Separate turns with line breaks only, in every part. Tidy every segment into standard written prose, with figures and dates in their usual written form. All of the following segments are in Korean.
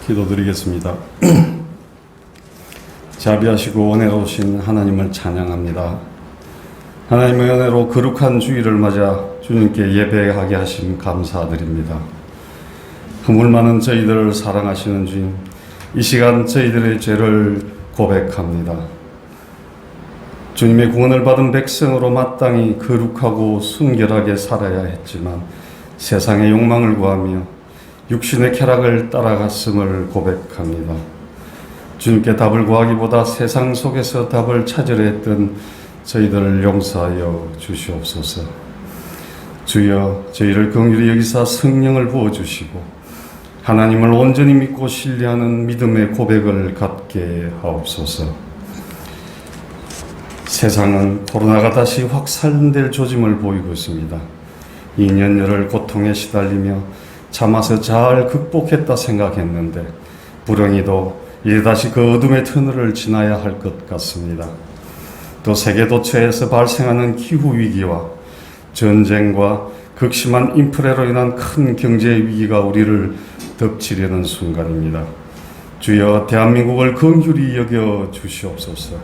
기도드리겠습니다. 자비하시고 은혜로우신 하나님을 찬양합니다. 하나님의 은혜로 거룩한 주일을 맞아 주님께 예배하게 하심 감사드립니다. 허물 많은 저희들을 사랑하시는 주님, 이 시간 저희들의 죄를 고백합니다. 주님의 구원을 받은 백성으로 마땅히 거룩하고 순결하게 살아야 했지만 세상의 욕망을 구하며 육신의 쾌락을 따라갔음을 고백합니다. 주님께 답을 구하기보다 세상 속에서 답을 찾으려 했던 저희들을 용서하여 주시옵소서. 주여, 저희를 긍휼히 여기사 성령을 부어주시고 하나님을 온전히 믿고 신뢰하는 믿음의 고백을 갖게 하옵소서. 세상은 코로나가 다시 확산될 조짐을 보이고 있습니다. 2년여를 고통에 시달리며 참아서 잘 극복했다 생각했는데 불행히도 이제 다시 그 어둠의 터널을 지나야 할 것 같습니다. 또 세계 도처에서 발생하는 기후위기와 전쟁과 극심한 인플레로 인한 큰 경제 위기가 우리를 덮치려는 순간입니다. 주여, 대한민국을 긍휼히 여겨 주시옵소서.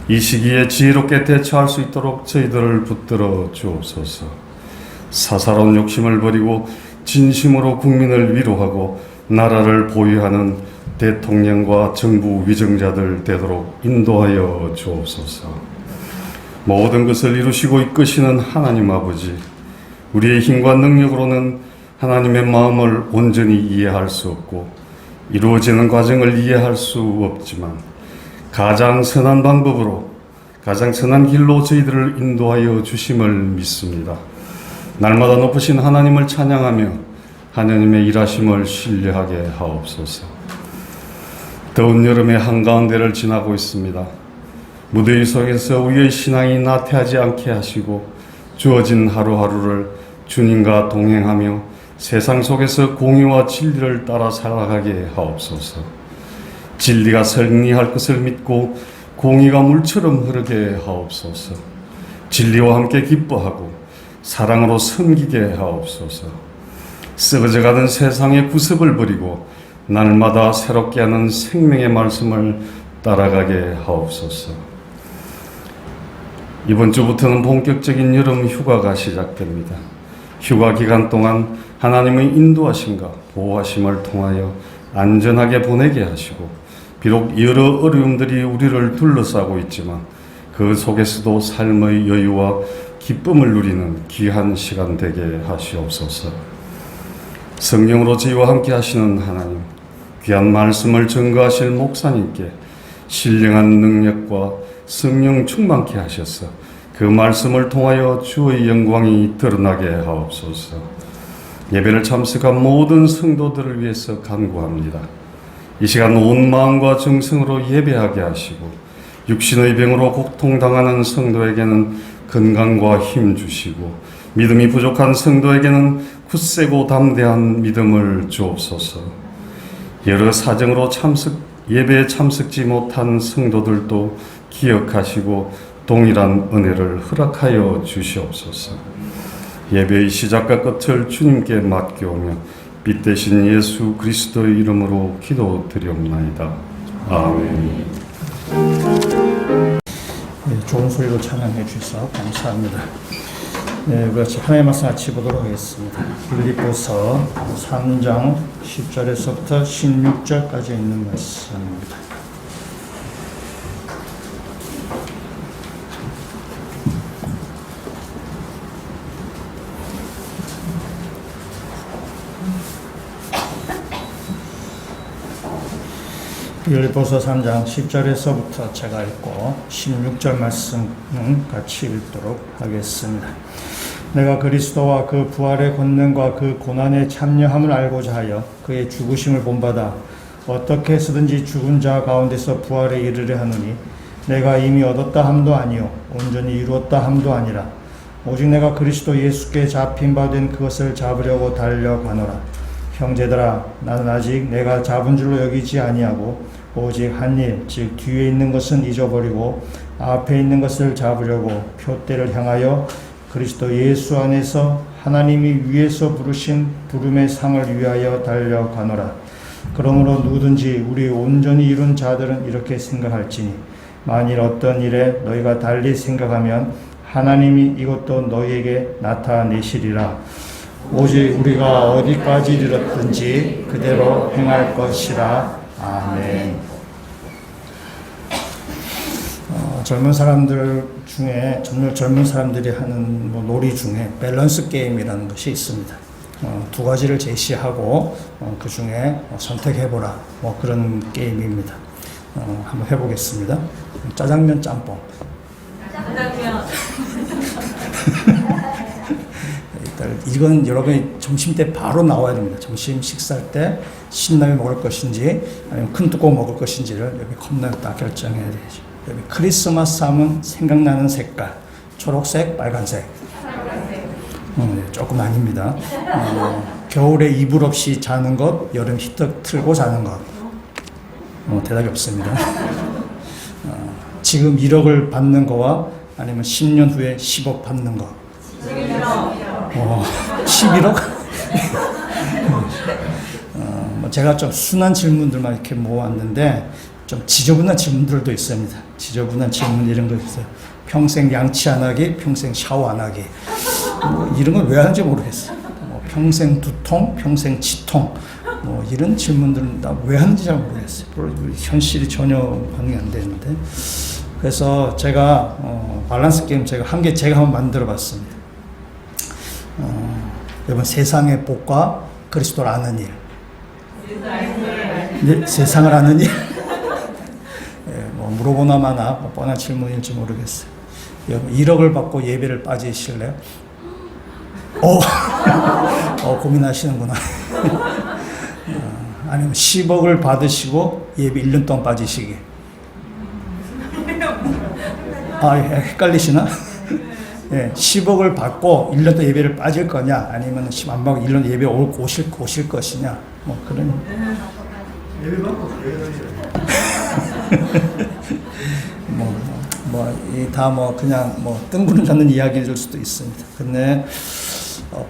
이 시기에 지혜롭게 대처할 수 있도록 저희들을 붙들어 주옵소서. 사사로운 욕심을 버리고 진심으로 국민을 위로하고 나라를 보유하는 대통령과 정부 위정자들 되도록 인도하여 주옵소서. 모든 것을 이루시고 이끄시는 하나님 아버지, 우리의 힘과 능력으로는 하나님의 마음을 온전히 이해할 수 없고 이루어지는 과정을 이해할 수 없지만 가장 선한 방법으로, 가장 선한 길로 저희들을 인도하여 주심을 믿습니다. 날마다 높으신 하나님을 찬양하며 하나님의 일하심을 신뢰하게 하옵소서. 더운 여름의 한가운데를 지나고 있습니다. 무더위 속에서 우리의 신앙이 나태하지 않게 하시고 주어진 하루하루를 주님과 동행하며 세상 속에서 공의와 진리를 따라 살아가게 하옵소서. 진리가 승리할 것을 믿고 공의가 물처럼 흐르게 하옵소서. 진리와 함께 기뻐하고 사랑으로 섬기게 하옵소서. 썩어져가는 세상의 구습을 버리고 날마다 새롭게 하는 생명의 말씀을 따라가게 하옵소서. 이번 주부터는 본격적인 여름 휴가가 시작됩니다. 휴가 기간 동안 하나님의 인도하심과 보호하심을 통하여 안전하게 보내게 하시고, 비록 여러 어려움들이 우리를 둘러싸고 있지만 그 속에서도 삶의 여유와 기쁨을 누리는 귀한 시간 되게 하시옵소서. 성령으로 저희와 함께 하시는 하나님, 귀한 말씀을 증거하실 목사님께 신령한 능력과 성령 충만케 하셔서 그 말씀을 통하여 주의 영광이 드러나게 하옵소서. 예배를 참석한 모든 성도들을 위해서 간구합니다. 이 시간 온 마음과 정성으로 예배하게 하시고 육신의 병으로 고통당하는 성도에게는 건강과 힘 주시고 믿음이 부족한 성도에게는 굳세고 담대한 믿음을 주옵소서. 여러 사정으로 예배에 참석지 못한 성도들도 기억하시고 동일한 은혜를 허락하여 주시옵소서. 예배의 시작과 끝을 주님께 맡겨오며 빛 대신 예수 그리스도의 이름으로 기도드리옵나이다. 아멘.
네, 좋은 소리로 찬양해 주셔서 감사합니다. 네, 우리 같이 하나님의 말씀 같이 보도록 하겠습니다. 빌립보서 3장 10절에서부터 16절까지 있는 말씀입니다. 빌립보서 3장 10절에서부터 제가 읽고 16절 말씀은 같이 읽도록 하겠습니다. 내가 그리스도와 그 부활의 권능과 그 고난에 참여함을 알고자 하여 그의 죽으심을 본받아 어떻게 해서든지 죽은 자 가운데서 부활에 이르려 하노니 내가 이미 얻었다 함도 아니요 온전히 이루었다 함도 아니라 오직 내가 그리스도 예수께 잡힌 바 된 그것을 잡으려고 달려가노라. 형제들아, 나는 아직 내가 잡은 줄로 여기지 아니하고 오직 한 일, 즉 뒤에 있는 것은 잊어버리고 앞에 있는 것을 잡으려고 표대를 향하여 그리스도 예수 안에서 하나님이 위에서 부르신 부름의 상을 위하여 달려가노라. 그러므로 누구든지 우리 온전히 이룬 자들은 이렇게 생각할지니 만일 어떤 일에 너희가 달리 생각하면 하나님이 이것도 너희에게 나타내시리라. 오직 우리가 어디까지 이르렀든지 그대로 행할 것이라. 아멘. 젊은 사람들 중에 젊은 사람들이 하는 놀이 중에 밸런스 게임이라는 것이 있습니다. 두 가지를 제시하고 그 중에 선택해보라, 그런 게임입니다. 한번 해보겠습니다. 짜장면, 짬뽕.
짜장면.
이건 여러분이 점심 때 바로 나와야 됩니다. 점심 식사할 때 신라면 먹을 것인지 아니면 큰 뚜껑 먹을 것인지를 여기 컵라면 딱 결정해야 되죠. 여기 크리스마스 하면 생각나는 색깔, 초록색, 빨간색. 조금 아닙니다. 겨울에 이불 없이 자는 것, 여름 히터 틀고 자는 것. 대답이 없습니다. 지금 1억을 받는 거와 아니면 10년 후에 10억 받는 거. 11억? 제가 좀 순한 질문들만 이렇게 모았는데 좀 지저분한 질문들도 있습니다. 지저분한 질문 이런 거 있어요. 평생 양치 안 하기, 평생 샤워 안 하기. 이런 건 왜 하는지 모르겠어요. 평생 두통, 평생 치통. 이런 질문들은 나 왜 하는지 잘 모르겠어요. 현실이 전혀 반응이 안 되는데. 그래서 제가 밸런스 게임 제가 한번 만들어 봤습니다. 여러분, 세상의 복과 그리스도를 아는 일. 네, 세상을 아는 일. 물어보나 마나 뻔한 질문일지 모르겠어요. 여러분, 1억을 받고 예배를 빠지실래요? 고민하시는구나. 아니면 10억을 받으시고 예배 1년 동안 빠지시기. 헷갈리시나? 10억을 받고 1년 동안 예배를 빠질 거냐, 아니면 10 안 받고 1년 예배 오실 것이냐, 그런. 예배 받고 그냥 뜬구름 잡는 이야기일 수도 있습니다. 근데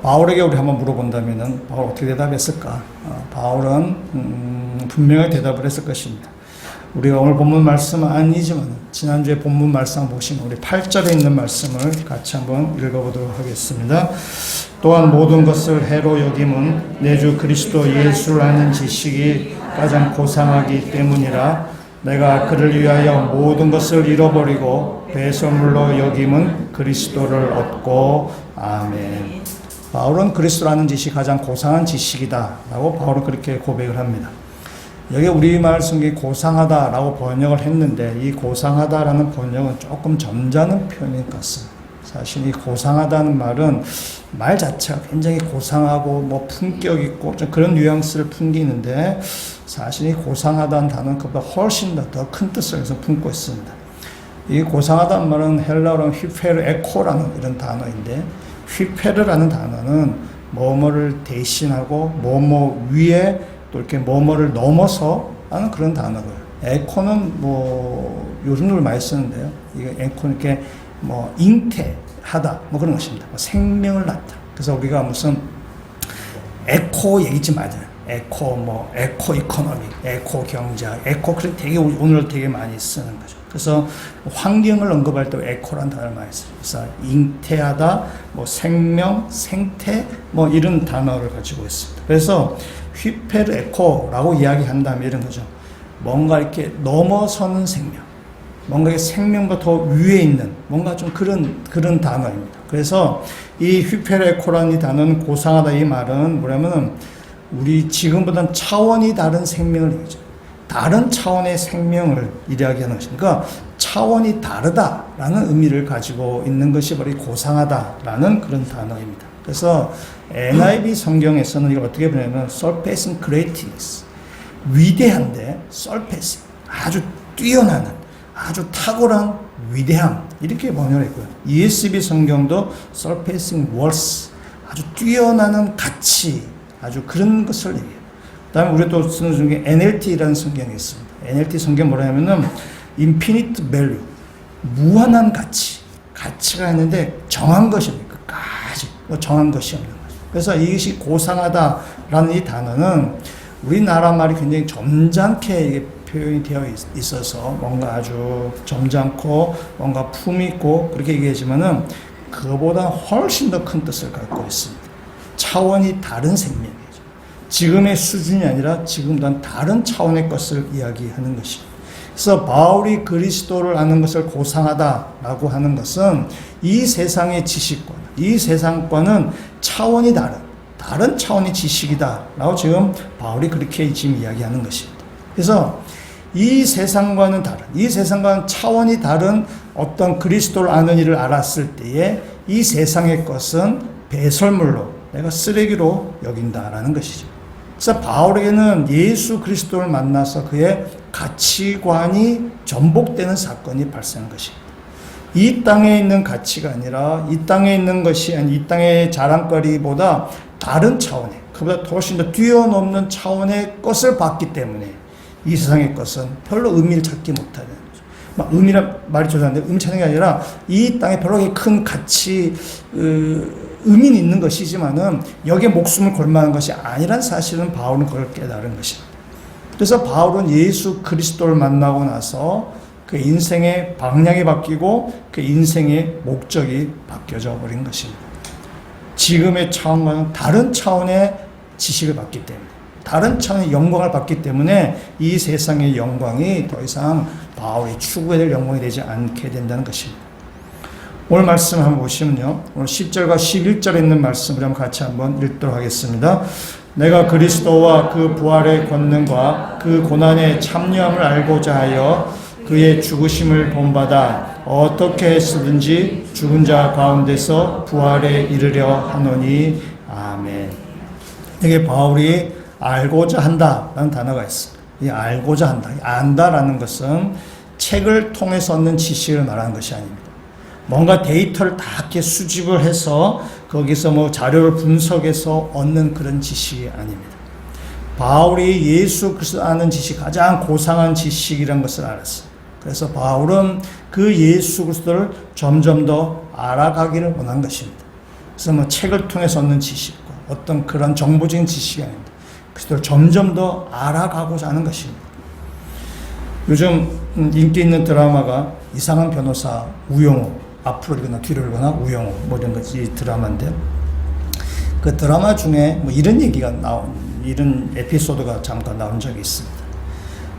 바울에게 우리 한번 물어본다면은 바울 어떻게 대답했을까? 바울은 분명히 대답을 했을 것입니다. 우리가 오늘 본문 말씀은 아니지만 지난주에 본문 말씀 보시면 우리 8절에 있는 말씀을 같이 한번 읽어보도록 하겠습니다. 또한 모든 것을 해로 여김은 내 주 그리스도 예수를 아는 지식이 가장 고상하기 때문이라. 내가 그를 위하여 모든 것을 잃어버리고 배설물로 여김은 그리스도를 얻고. 아멘. 바울은 그리스도를 아는 지식이 가장 고상한 지식이다 라고 바울은 그렇게 고백을 합니다. 여기 우리말 성경이 고상하다라고 번역을 했는데 이 고상하다라는 번역은 조금 점잖은 표현인 것 같습니다. 사실 이 고상하다는 말은 말 자체가 굉장히 고상하고 품격 있고 좀 그런 뉘앙스를 풍기는데 사실 이 고상하다는 단어는 그보다 훨씬 더 큰 뜻을 품고 있습니다. 이 고상하다는 말은 헬라어로 휘페르 에코라는 이런 단어인데 휘페르라는 단어는 뭐뭐를 대신하고 뭐뭐 위에 또 이렇게 뭐뭐를 넘어서 하는 그런 단어고요. 에코는 요즘도 많이 쓰는데요. 이게 에코는 이렇게 잉태하다 그런 것입니다. 생명을 낳다. 그래서 우리가 무슨 에코 얘기지 말아요. 에코 이코노미, 에코 경제학, 에코 그런 되게 오늘 되게 많이 쓰는 거죠. 그래서 환경을 언급할 때 에코라는 단어를 많이 써요. 그래서 잉태하다, 생명, 생태 이런 단어를 가지고 있습니다. 그래서 휘페르 에코라고 이야기한다면 이런 거죠. 뭔가 이렇게 넘어서는 생명, 뭔가 생명보다 더 위에 있는 뭔가 좀 그런 단어입니다. 그래서 이 휘페르 에코라는 이 단어는 고상하다 이 말은 뭐냐면은 우리 지금보다는 차원이 다른 생명을 얘기죠. 다른 차원의 생명을 이야기하는 것이니까 그러니까 차원이 다르다라는 의미를 가지고 있는 것이 바로 고상하다라는 그런 단어입니다. 그래서 NIV 성경에서는 이걸 어떻게 보냐면 surpassing greatness, 위대한데 surpassing, 아주 뛰어나는, 아주 탁월한 위대함 이렇게 번역을 했고요. ESV 성경도 surpassing worth, 아주 뛰어나는 가치, 아주 그런 것을 얘기해요. 그 다음에 우리가 또 쓰는 중에 NLT라는 성경이 있습니다. NLT 성경 뭐냐면은 infinite value, 무한한 가치가 있는데 정한 것입니다. 정한 것이 없는 거죠. 그래서 이것이 고상하다라는 이 단어는 우리나라 말이 굉장히 점잖게 이게 표현이 되어 있어서 뭔가 아주 점잖고 뭔가 품 있고 그렇게 얘기하지만은 그보다 훨씬 더 큰 뜻을 갖고 있습니다. 차원이 다른 생명이죠. 지금의 수준이 아니라 지금과는 다른 차원의 것을 이야기하는 것입니다. 그래서 바울이 그리스도를 아는 것을 고상하다라고 하는 것은 이 세상의 지식과 이 세상과는 차원이 다른 차원의 지식이다라고 지금 바울이 그렇게 지금 이야기하는 것입니다. 그래서 이 세상과는 차원이 다른 어떤 그리스도를 아는 일을 알았을 때에 이 세상의 것은 배설물로 내가 쓰레기로 여긴다라는 것이죠. 그래서 바울에게는 예수 그리스도를 만나서 그의 가치관이 전복되는 사건이 발생한 것입니다. 이 땅에 있는 가치가 아니라 이 땅에 있는 것이 아니 이 땅의 자랑거리보다 다른 차원의 그보다 훨씬 더 뛰어넘는 차원의 것을 봤기 때문에 이 세상의 것은 별로 의미를 찾지 못하는 거죠. 막 의미란 말이 죄송한데 의미 찾는 게 아니라 이 땅에 별로 큰 가치 의미는 있는 것이지만은 여기에 목숨을 걸 만한 것이 아니란 사실은 바울은 그걸 깨달은 것입니다. 그래서 바울은 예수 그리스도를 만나고 나서 그 인생의 방향이 바뀌고 그 인생의 목적이 바뀌어져 버린 것입니다. 지금의 차원과는 다른 차원의 지식을 받기 때문에 다른 차원의 영광을 받기 때문에 이 세상의 영광이 더 이상 바울이 추구해야 될 영광이 되지 않게 된다는 것입니다. 오늘 말씀 한번 보시면요. 오늘 10절과 11절에 있는 말씀을 한번 같이 한번 읽도록 하겠습니다. 내가 그리스도와 그 부활의 권능과 그 고난의 참여함을 알고자 하여 그의 죽으심을 본받아 어떻게 했으든지 죽은 자 가운데서 부활에 이르려 하노니 아멘. 여기 바울이 알고자 한다라는 단어가 있습니다. 이 알고자 한다, 안다라는 것은 책을 통해서 얻는 지식을 말하는 것이 아닙니다. 뭔가 데이터를 다 이렇게 수집을 해서 거기서 뭐 자료를 분석해서 얻는 그런 지식이 아닙니다. 바울이 예수 그리스도 아는 지식, 가장 고상한 지식이라는 것을 알았어요. 그래서 바울은 그 예수 그리스도를 점점 더 알아가기를 원한 것입니다. 그래서 뭐 책을 통해서 얻는 지식과 어떤 그런 정보적인 지식이 아닙니다. 그리스도를 점점 더 알아가고자 하는 것입니다. 요즘 인기 있는 드라마가 이상한 변호사 우영우, 앞으로 읽거나 뒤로 읽거나 우영우 뭐 이런 것이 드라마인데 그 드라마 중에 뭐 이런 얘기가 이런 에피소드가 잠깐 나온 적이 있습니다.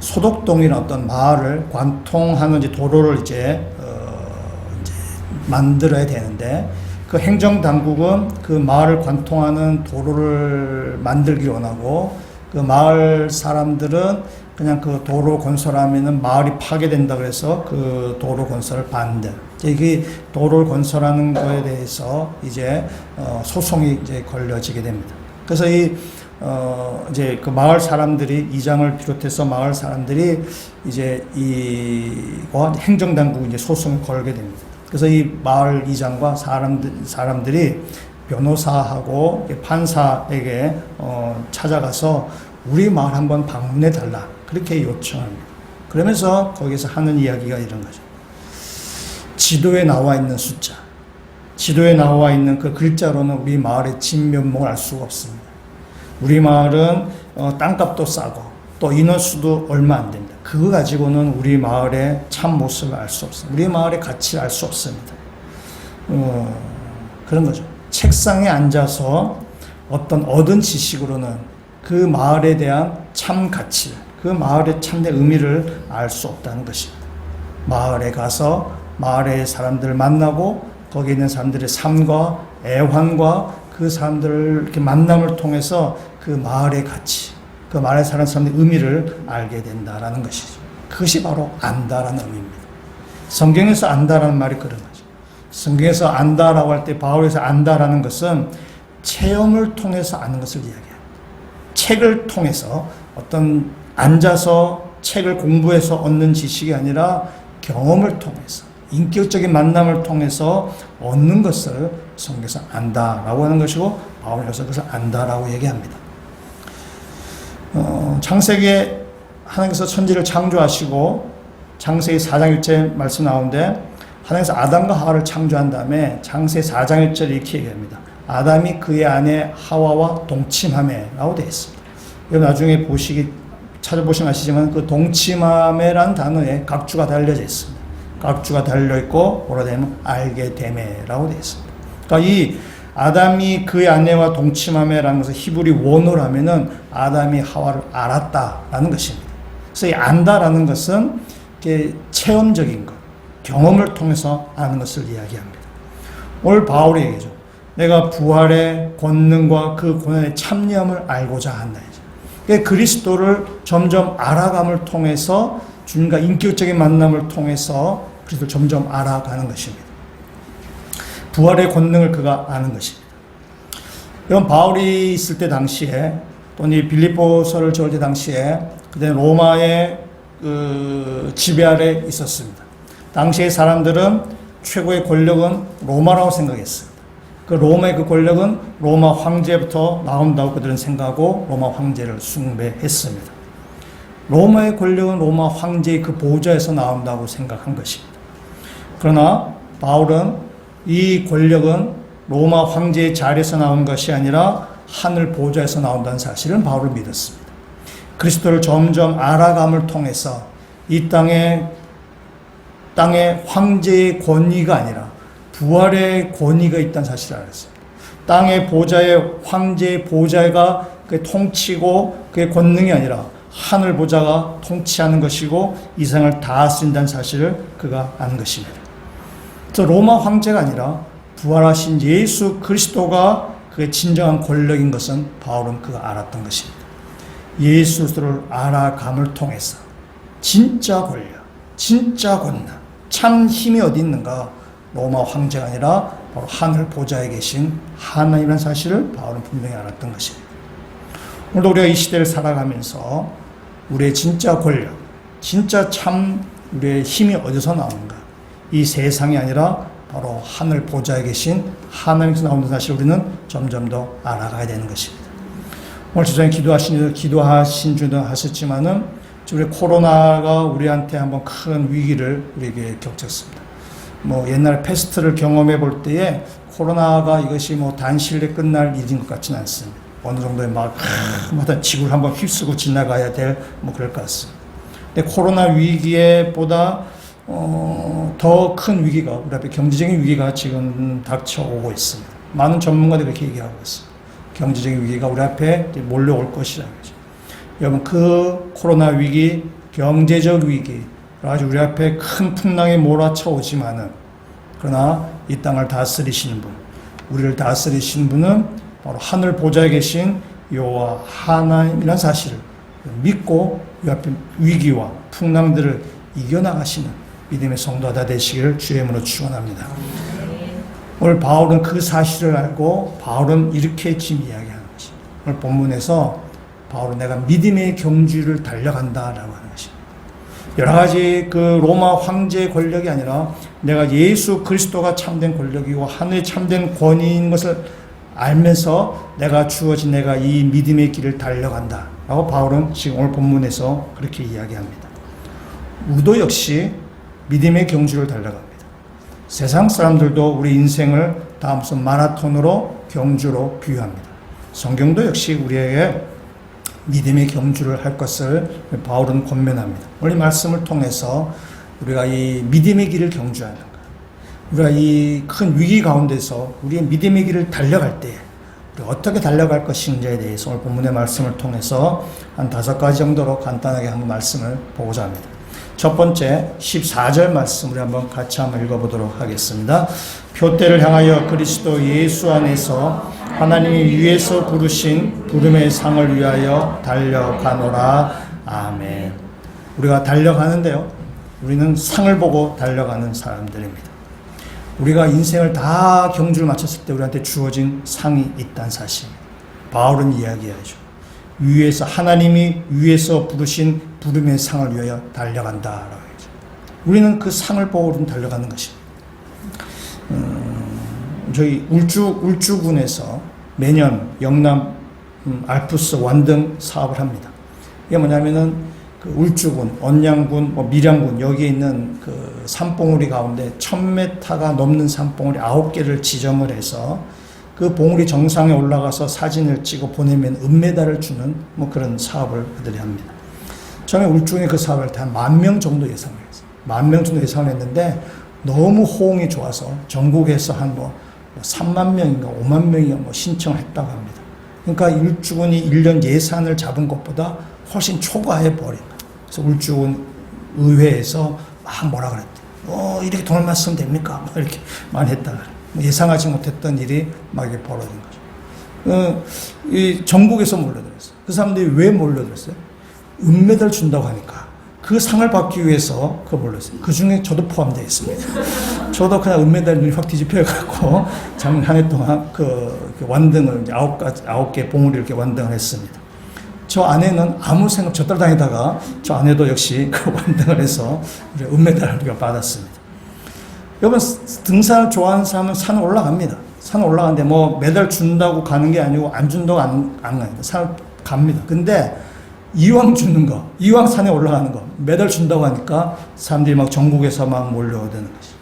소독동이라는 어떤 마을을 관통하는 도로를 이제 만들어야 되는데 그 행정당국은 그 마을을 관통하는 도로를 만들기 원하고 그 마을 사람들은 그냥 그 도로 건설하면은 마을이 파괴된다 그래서 그 도로 건설을 반대. 이게 도로를 건설하는 거에 대해서 이제 소송이 이제 걸려지게 됩니다. 그래서 이제 그 마을 사람들이 이장을 비롯해서 마을 사람들이 이제 행정당국 이제 소송을 걸게 됩니다. 그래서 이 마을 이장과 사람들이 변호사하고 판사에게 찾아가서 우리 마을 한번 방문해 달라 그렇게 요청합니다. 그러면서 거기서 하는 이야기가 이런 거죠. 지도에 나와 있는 숫자, 지도에 나와 있는 그 글자로는 우리 마을의 진면목을 알 수가 없습니다. 우리 마을은 땅값도 싸고 또 인원수도 얼마 안 됩니다. 그거 가지고는 우리 마을의 참 모습을 알 수 없습니다. 우리 마을의 가치를 알 수 없습니다. 그런 거죠. 책상에 앉아서 어떤 얻은 지식으로는 그 마을에 대한 참 가치, 그 마을의 참된 의미를 알 수 없다는 것입니다. 마을에 가서 마을의 사람들을 만나고 거기에 있는 사람들의 삶과 애환과 그 사람들을 이렇게 만남을 통해서 그 마을의 가치, 그 마을에 사는 사람들의 의미를 알게 된다라는 것이죠. 그것이 바로 안다라는 의미입니다. 성경에서 안다라는 말이 그런 거죠. 성경에서 안다라고 할 때 바울에서 안다라는 것은 체험을 통해서 아는 것을 이야기합니다. 책을 통해서 어떤 앉아서 책을 공부해서 얻는 지식이 아니라 경험을 통해서 인격적인 만남을 통해서 얻는 것을 성경에서 안다라고 하는 것이고 바울에서 그것을 안다라고 얘기합니다. 창세기에 하나님께서 천지를 창조하시고 창세기 4장 1절 말씀 나오는데 하나님께서 아담과 하와를 창조한 다음에 창세기 4장 1절에 이렇게 얘기합니다. 아담이 그의 아내 하와와 동침하매라고 되어 있습니다. 이거 나중에 찾아보시면 아시지만 그 동침하매라는 단어에 각주가 달려져 있습니다. 각주가 달려있고 뭐라 되냐면 알게 되매라고 되어 있습니다. 그러니까 이 아담이 그의 아내와 동침하매라는 것을 히브리 원어로 하면은 아담이 하와를 알았다라는 것입니다. 그래서 이 안다라는 것은 체험적인 것, 경험을 통해서 아는 것을 이야기합니다. 오늘 바울이 얘기죠. 내가 부활의 권능과 그 고난의 참여함을 알고자 한다. 그리스도를 점점 알아감을 통해서 주님과 인격적인 만남을 통해서 그리스도를 점점 알아가는 것입니다. 부활의 권능을 그가 아는 것입니다. 이건 바울이 있을 때 당시에 또는 이 빌립보서를 적을 때 당시에 그때 로마의 지배 아래 있었습니다. 당시의 사람들은 최고의 권력은 로마라고 생각했습니다. 그 로마의 그 권력은 로마 황제부터 나온다고 그들은 생각하고 로마 황제를 숭배했습니다. 로마의 권력은 로마 황제의 그 보좌에서 나온다고 생각한 것입니다. 그러나 바울은 이 권력은 로마 황제의 자리에서 나온 것이 아니라 하늘 보좌에서 나온다는 사실은 바울을 믿었습니다. 그리스도를 점점 알아감을 통해서 이 땅의 황제의 권위가 아니라 부활의 권위가 있다는 사실을 알았습니다. 땅의 보좌의 황제의 보좌가 그의 통치고 그의 권능이 아니라 하늘 보좌가 통치하는 것이고 이 세상을 다스린다는 사실을 그가 아는 것입니다. 그래서 로마 황제가 아니라 부활하신 예수 그리스도가 그의 진정한 권력인 것은 바울은 그가 알았던 것입니다. 예수를 알아감을 통해서 진짜 권력, 진짜 권능, 참 힘이 어디 있는가? 로마 황제가 아니라 바로 하늘 보좌에 계신 하나님이라는 사실을 바울은 분명히 알았던 것입니다. 오늘도 우리가 이 시대를 살아가면서 우리의 진짜 권력, 진짜 참 우리의 힘이 어디서 나오는가? 이 세상이 아니라 바로 하늘 보좌에 계신 하나님께서 나오는 사실 우리는 점점 더 알아가야 되는 것입니다. 오늘 주전에 기도하신 줄도 하셨지만은 우리 코로나가 우리한테 한번 큰 위기를 우리에게 겹쳤습니다. 옛날 패스트를 경험해 볼 때에 코로나가 이것이 단시일에 끝날 일인 것 같지는 않습니다. 어느 정도의 지구를 한번 휩쓰고 지나가야 될 그럴 것 같습니다. 근데 코로나 위기에 보다 더 큰 위기가 우리 앞에 경제적인 위기가 지금 닥쳐오고 있습니다. 많은 전문가들이 그렇게 얘기하고 있습니다. 경제적인 위기가 우리 앞에 몰려올 것이라는 거죠. 여러분 그 코로나 위기, 경제적 위기 아주 우리 앞에 큰 풍랑이 몰아쳐 오지만은 그러나 이 땅을 다스리시는 분, 우리를 다스리시는 분은 바로 하늘 보좌에 계신 여호와 하나님이라는 사실을 믿고 이 앞에 위기와 풍랑들을 이겨나가시는 믿음의 성도가 다 되시기를 주의 이름으로 축원합니다. 오늘 바울은 그 사실을 알고 바울은 이렇게 지금 이야기하는 것입니다. 오늘 본문에서 바울은 내가 믿음의 경주를 달려간다라고 하는 것입니다. 여러 가지 그 로마 황제의 권력이 아니라 내가 예수 그리스도가 참된 권력이고 하늘의 참된 권위인 것을 알면서 내가 이 믿음의 길을 달려간다 라고 바울은 지금 오늘 본문에서 그렇게 이야기합니다. 우리도 역시 믿음의 경주를 달려갑니다. 세상 사람들도 우리 인생을 다 무슨 마라톤으로 경주로 비유합니다. 성경도 역시 우리에게 믿음의 경주를 할 것을 바울은 권면합니다. 오늘 이 말씀을 통해서 우리가 이 믿음의 길을 경주하는 것, 우리가 이 큰 위기 가운데서 우리의 믿음의 길을 달려갈 때 우리가 어떻게 달려갈 것인지에 대해서 오늘 본문의 말씀을 통해서 한 5가지 정도로 간단하게 한번 말씀을 보고자 합니다. 첫 번째 14절 말씀 우리 같이 한번 읽어보도록 하겠습니다. 표대를 향하여 그리스도 예수 안에서 하나님이 위에서 부르신 부름의 상을 위하여 달려가노라. 아멘. 우리가 달려가는데요. 우리는 상을 보고 달려가는 사람들입니다. 우리가 인생을 다 경주를 마쳤을 때 우리한테 주어진 상이 있다는 사실입니다. 바울은 이야기하죠. 하나님이 위에서 부르신 부름의 상을 위하여 달려간다라고 하죠. 우리는 그 상을 보고 우리는 달려가는 것입니다. 저희 울주군에서 매년 영남 알프스 완등 사업을 합니다. 이게 뭐냐면은 그 울주군, 언양군, 밀양군 여기에 있는 그 산봉우리 가운데 1000m가 넘는 산봉우리 9개를 지정을 해서 그 그 봉우리 정상에 올라가서 사진을 찍어 보내면 은메달을 주는 뭐 그런 사업을 그들이 합니다. 처음에 울주군이 그 사업을 한 10,000명 정도 예상을 했어요. 10,000명 정도 예상을 했는데 너무 호응이 좋아서 전국에서 한 3만 명인가 5만 명이 신청을 했다고 합니다. 그러니까 울주군이 1년 예산을 잡은 것보다 훨씬 초과해 버린 거예요. 그래서 울주군 의회에서 막 뭐라 그랬대. 이렇게 돈을 막 쓰면 됩니까? 이렇게 많이 했다 그래요. 예상하지 못했던 일이 막 이렇게 벌어진 거죠. 이 전국에서 몰려들었어요. 그 사람들이 왜 몰려들었어요? 은메달 준다고 하니까 그 상을 받기 위해서 그 몰렸어요. 그 중에 저도 포함되어 있습니다. 저도 그냥 은메달 눈이 확 뒤집혀갖고 작년 한 해 동안 그 완등을 이제 9개 봉우리 이렇게 완등을 했습니다. 저 아내는 아무 생각, 저 따라다니다가 저 아내도 역시 그 완등을 해서 은메달을 우리가 받았습니다. 여러분, 등산을 좋아하는 사람은 산에 올라갑니다. 산에 올라가는데 뭐 메달 준다고 가는 게 아니고 안 준다고 안 갑니다. 산을 갑니다. 근데 이왕 주는 거, 이왕 산에 올라가는 거, 메달 준다고 하니까 사람들이 막 전국에서 막 몰려오는 것이.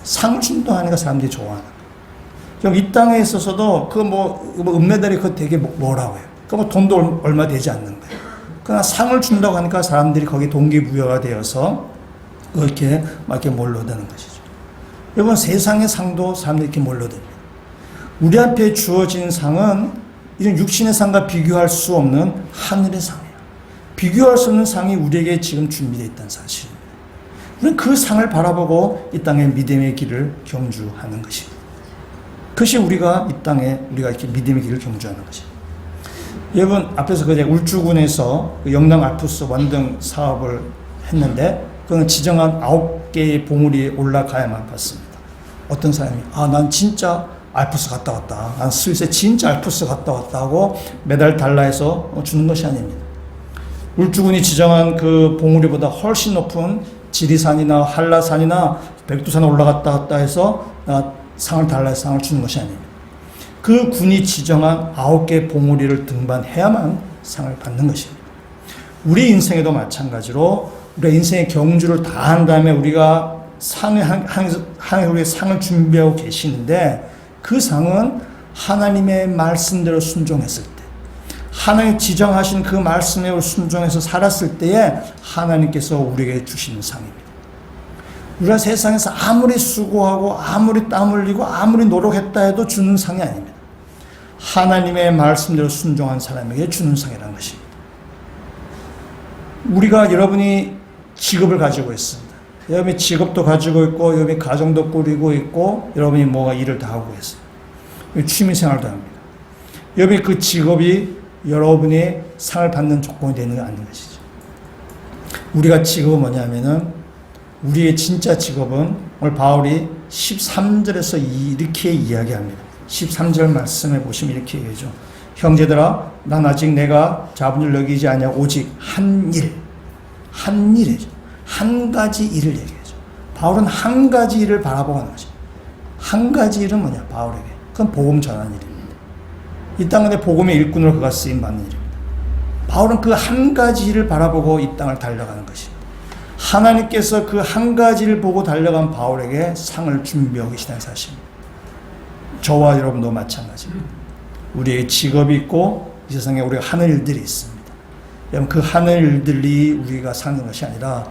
상을 준다고 하니까 사람들이 좋아하는 거예요. 이 땅에 있어서도 그 은메달이 그 되게 뭐라고 해요. 그 돈도 얼마 되지 않는 거예요. 그러나 상을 준다고 하니까 사람들이 거기에 동기부여가 되어서 이렇게 막 이렇게 몰려드는 것이죠. 여러분, 세상의 상도 사람들이 이렇게 몰려듭니다. 우리 앞에 주어진 상은 이런 육신의 상과 비교할 수 없는 하늘의 상이에요. 비교할 수 없는 상이 우리에게 지금 준비되어 있다는 사실입니다. 우리는 그 상을 바라보고 이 땅에 믿음의 길을 경주하는 것입니다. 그것이 우리가 이 땅에 우리가 이렇게 믿음의 길을 경주하는 것입니다. 여러분, 앞에서 그 울주군에서 영남 알프스 완등 사업을 했는데 그건 지정한 9개의 봉우리에 올라가야만 받습니다. 어떤 사람이 난 진짜 알프스 갔다 왔다. 난 스위스에 진짜 알프스 갔다 왔다 하고 메달 달라 해서 주는 것이 아닙니다. 울주군이 지정한 그 봉우리보다 훨씬 높은 지리산이나 한라산이나 백두산에 올라갔다 왔다 해서 상을 달라 해서 상을 주는 것이 아닙니다. 그 군이 지정한 9개 봉우리를 등반해야만 상을 받는 것입니다. 우리 인생에도 마찬가지로 우리가 인생의 경주를 다 한 다음에 우리가 우리가 상을 준비하고 계시는데 그 상은 하나님의 말씀대로 순종했을 때, 하나님 지정하신 그 말씀에 순종해서 살았을 때에 하나님께서 우리에게 주시는 상입니다. 우리가 세상에서 아무리 수고하고 아무리 땀 흘리고 아무리 노력했다 해도 주는 상이 아닙니다. 하나님의 말씀대로 순종한 사람에게 주는 상이라는 것입니다. 우리가 여러분이 직업을 가지고 있습니다. 여러분이 직업도 가지고 있고 여러분이 가정도 꾸리고 있고 여러분이 뭐가 일을 다 하고 있어요. 취미생활도 합니다. 여러분이 그 직업이 여러분이 상을 받는 조건이 되는 게 아닌 것이죠. 우리가 직업은 뭐냐면은 우리의 진짜 직업은 오늘 바울이 13절에서 이렇게 이야기합니다. 13절 말씀에 보시면 이렇게 얘기하죠. 형제들아, 난 아직 내가 잡은 줄 여기지 아니하 오직 한 일이죠. 한 가지 일을 얘기하죠. 바울은 한 가지 일을 바라보고 하는 거죠. 한 가지 일은 뭐냐? 바울에게. 그건 복음 전하는 일입니다. 이 땅에 복음의 일꾼으로 그가 쓰임 받는 일입니다. 바울은 그 한 가지 일을 바라보고 이 땅을 달려가는 것입니다. 하나님께서 그 한 가지를 보고 달려간 바울에게 상을 준비하고 계시다는 사실입니다. 저와 여러분도 마찬가지입니다. 우리의 직업이 있고 이 세상에 우리가 하는 일들이 있습니다. 여러분, 그 하는 일들이 우리가 사는 것이 아니라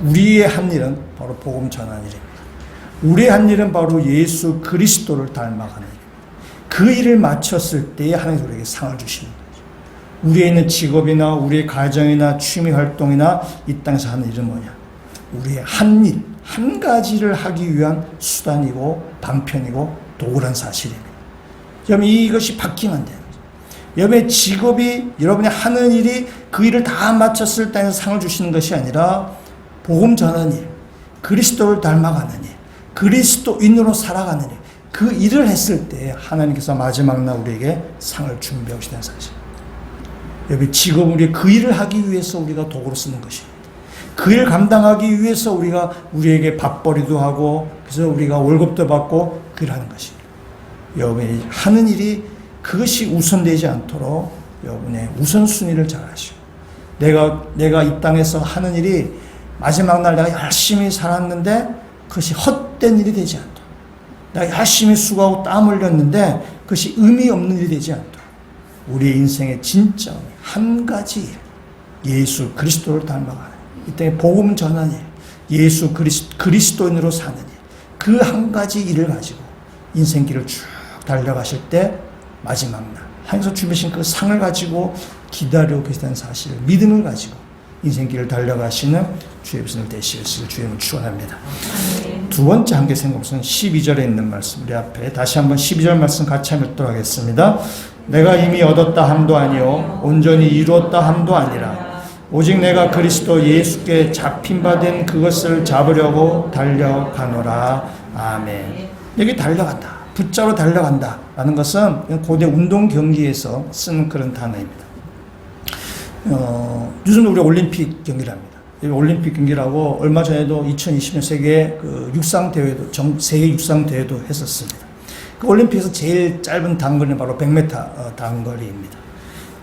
우리의 한 일은 바로 복음 전하는 일입니다. 우리의 한 일은 바로 예수 그리스도를 닮아가는 일입니다. 그 일을 마쳤을 때에 하나님께서 우리에게 상을 주시는 거죠. 우리에 있는 직업이나 우리의 가정이나 취미 활동이나 이 땅에서 하는 일은 뭐냐? 우리의 한 일, 한 가지를 하기 위한 수단이고 방편이고 도구란 사실입니다. 여러분, 이것이 바뀌면 안 돼요. 여러분의 직업이, 여러분이 하는 일이 그 일을 다 마쳤을 때 상을 주시는 것이 아니라 복음 전하는 일, 그리스도를 닮아가는 일, 그리스도인으로 살아가는 일, 그 일을 했을 때 하나님께서 마지막 날 우리에게 상을 준비하고 계시다는 사실. 여러분, 직업은 우리 그 일을 하기 위해서 우리가 도구로 쓰는 것입니다. 그 일을 감당하기 위해서 우리가 우리에게 밥벌이도 하고 그래서 우리가 월급도 받고 그 일을 하는 것입니다. 여러분이 하는 일이 그것이 우선되지 않도록 여러분의 우선순위를 잘 하시고 내가 이 땅에서 하는 일이 마지막 날 내가 열심히 살았는데 그것이 헛된 일이 되지 않도록 내가 열심히 수고하고 땀 흘렸는데 그것이 의미 없는 일이 되지 않도록 우리의 인생의 진짜 한 가지 일, 예수 그리스도를 닮아가는 이 땅에 복음 전하는 일, 예수 그리스도인으로 사는 일, 그 한 가지 일을 가지고 인생길을 쭉 달려가실 때 마지막 날 하나님께서 주신 그 상을 가지고 기다리고 계시다는 사실을 믿음을 가지고 인생길을 달려가시는 주의 백성들 되시기를 주님을 축원합니다. 두 번째 한계 생각은 12절에 있는 말씀, 우리 앞에 다시 한번 12절 말씀 같이 읽도록 하겠습니다. 내가 이미 얻었다 함도 아니요 온전히 이루었다 함도 아니라 오직 내가 그리스도 예수께 잡힌 바 된 그것을 잡으려고 달려가노라. 아멘. 여기 달려간다, 붙잡으러 달려간다 라는 것은 고대 운동 경기에서 쓰는 그런 단어입니다. 요즘도 우리 올림픽 경기를 합니다. 올림픽 경기라고 얼마 전에도 2020년 세계 그 육상 대회도 세계 육상 대회도 했었습니다. 그 올림픽에서 제일 짧은 단거리는 바로 100m 단거리입니다.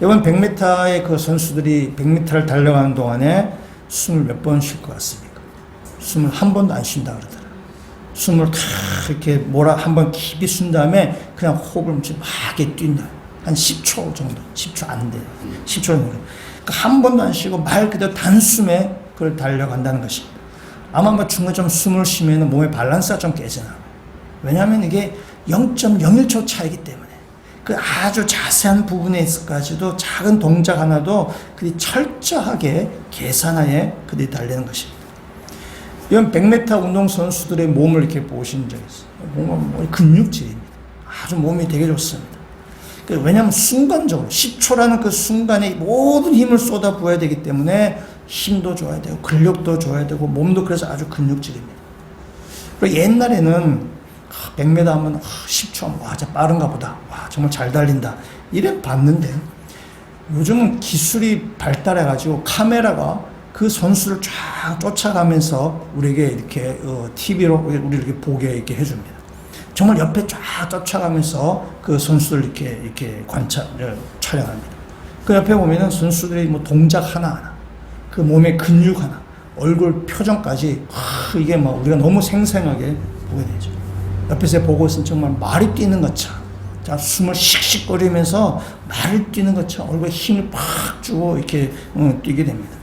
이번 100m의 그 선수들이 100m를 달려가는 동안에 숨을 몇 번 쉴 것 같습니까? 숨을 한 번도 안 쉰다 그러더라고요. 숨을 이렇게 한번 깊이 쉰 다음에 그냥 호흡을 막 이렇게 뛴다. 한 10초 정도, 10초 안 돼요. 10초 정도. 한 번도 안 쉬고 말 그대로 단숨에 그걸 달려간다는 것입니다. 아마 중간에 좀 숨을 쉬면 몸의 밸런스가 좀 깨져나가요. 왜냐하면 이게 0.01초 차이기 때문에 그 아주 자세한 부분에서까지도 작은 동작 하나도 그들이 철저하게 계산하에 그들이 달리는 것입니다. 이런 100m 운동선수들의 몸을 이렇게 보신 적이 있어요. 몸은 근육질입니다. 아주 몸이 되게 좋습니다. 왜냐하면 순간적으로 10초라는 그 순간에 모든 힘을 쏟아부어야 되기 때문에 힘도 줘야 되고 근력도 줘야 되고 몸도 그래서 아주 근육질입니다. 그리고 옛날에는 100m 하면 10초 와 진짜 빠른가 보다, 와 정말 잘 달린다 이래 봤는데 요즘은 기술이 발달해 가지고 카메라가 그 선수를 쫙 쫓아가면서 우리에게 이렇게 TV로 우리 이렇게 보게 이렇게 해줍니다. 정말 옆에 쫙 쫓아가면서 그 선수들 이렇게 촬영합니다. 그 옆에 보면은 선수들이 뭐 동작 하나하나, 그 몸의 근육 하나, 얼굴 표정까지, 이게 뭐 우리가 너무 생생하게 보게 되죠. 옆에서 보고 있으면 정말 말이 뛰는 것처럼, 자, 숨을 씩씩거리면서 말을 뛰는 것처럼 얼굴에 힘을 팍 주고 이렇게 뛰게 됩니다.